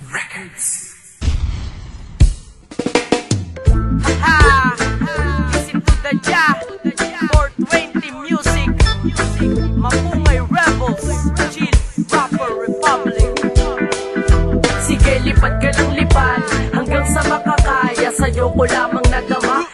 Records. Ha! Listen to the Jah 420 music. Mapungay Rebels, Chill Rapper Republic. Sige, lipad ka lang lipad hanggang sa makakaya. Sa'yo ko lamang nadama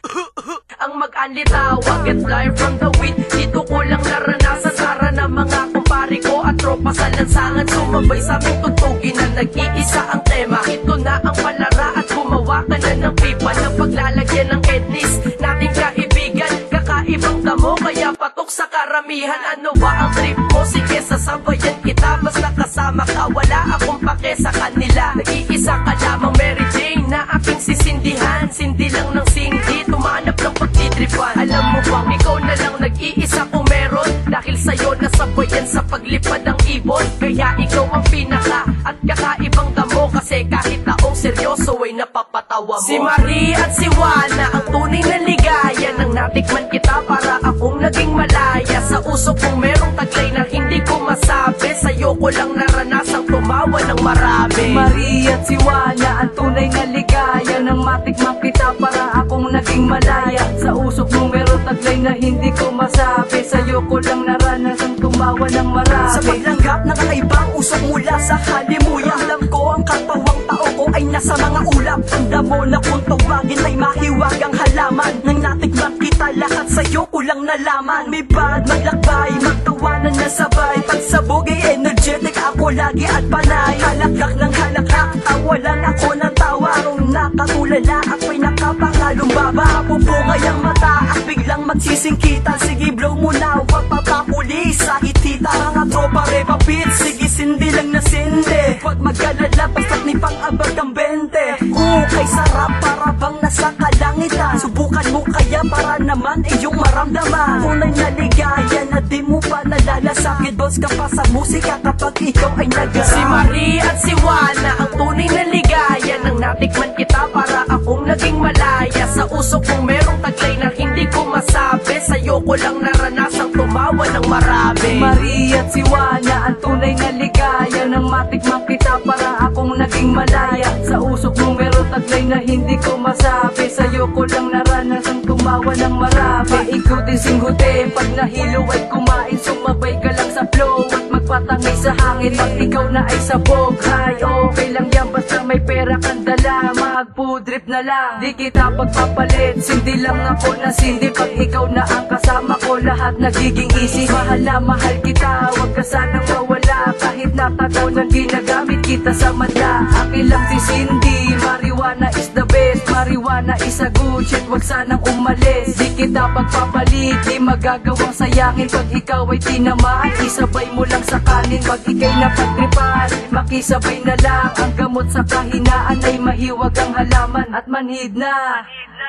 ang mag-anlitawa. Get fly from the wind. Dito ko lang naranasan sara ng mga kumpare ko at tropa sa lansangan. Sumabay sa aming tugtugin na nag-iisa ang tema. Ito na ang palara at gumawa ka na ng pipa ng paglalagyan ng etnis nating kaibigan. Kakaibang damo kaya patok sa karamihan. Ano ba ang trip mo? Sige, sasabayan kita basta kasama ka. Wala akong pake sa kanila. Nag-iisa ka lamang Mary Jane na aking sisindihan. Sindi lang ng sindi, tumanap ng pagtitripan. Alam mo bang ikaw na lang nag-iisa kung meron? Dahil sa'yo nasabayan sa paglipad ng ibon. Kaya ikaw ang pinaka at kakaibang damo. Kasi kahit taong seryoso ay napapatawa mo. Si Marie at si Juana ang tunay na ligaya. Nang natikman kita para akong naging malaya. Sa usok kong merong taglay na hindi ko masabi. Sa'yo ko lang naranasang tumawa ng marami. Si Marie at si Juana ang tunay na ligaya. Nang matikman kita para akong naging malaya. Sa usok mong merong taglay na hindi ko masabi. Sa'yo ko lang naranasang tumawa ng marami. Sa paglanggap ng kakaibang usok mula sa halimuyak. Alam ko ang katawang tao ko ay nasa mga ulap. Ang damo na kung tawagin ay mahiwagang halaman. Nang natikman kita lahat sa'yo ko lang nalaman. May bad maglakbay, magtawanan na sabay. Pagsabog ay energetic ako lagi at panay. Halakhak ng halakhak, tawa lang ako ng tawa. Kung nakatulala ako'y nakapangalumbaba. Pupungay ang mata at biglang magsisingkitan. Sige blow mo na, huwag papakuli sa hitita. Mga tropa repa beat, sige sindi lang na sindi. Huwag mag-alala, basta't ni pang-abag ang 20. Kay sarap para bang nasa kalangitan. Subukan mo kaya para naman iyong maramdaman. Tunay na ligaya na di mo pa nalalasakit. Boss ka pa sa musika kapag ikaw ay nag-aral. Si Marie at si Juana ang tunay na ligaya. Nang natikman kita para akong naging malaya. Sa usok kong merong taglay na hindi ko masabi. Sa'yo ko lang naranasang tumawa ng marami. Si Marie at si Juana ang tunay na ligaya. Nang matikman kita para akong naging malaya. Sa usok mong merong taglay na hindi ko masabi. Sa'yo ko lang naranasang tumawa ng marami. Paikutin singgutin, pag nahilo ay kumain. Sumabay ka lang sa flow at magpatangay sa hangin. Pag ikaw na ay sabog, hay okay lang yan basta may pera kang dala. Mag-food-trip na lang, di kita pagpapalit. Sindi lang ako na sindi, pag ikaw na ang kasama ko lahat nagiging easy. Mahal na mahal kita, wag ka sanang mawala. Kahit natagaw na ginagamit kita sa madla. Akin lang si Cindy, marijuana is the best. Marijuana is a good shit, wag sanang umalis. Di kita pagpapalit, di magagawang sayangin. Pag ikaw ay tinamaan, isabay mo lang sa kanin. Pag ikay napagtripan, makisabay na lang. Ang gamot sa kahinaan ay mahiwag ang halaman at manhid na.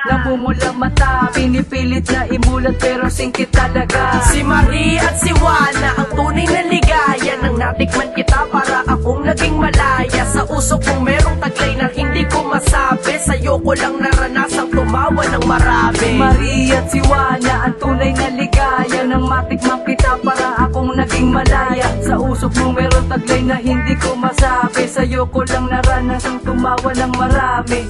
Namumulang mata, pinipilit na imulat pero singkit talaga. Si Marie at si Juana ang tunay na ligaya. Nang natikman kita para akong naging malaya. Sa usok kong merong taglay na hindi ko masabi. Sa'yo ko lang naranasang tumawa ng marami. Si Marie at si Juana ang tunay na ligaya. Nang matikman kita para akong naging malaya. Sa usok mong merong taglay na hindi ko masabi. Sa'yo ko lang naranasang tumawa ng marami.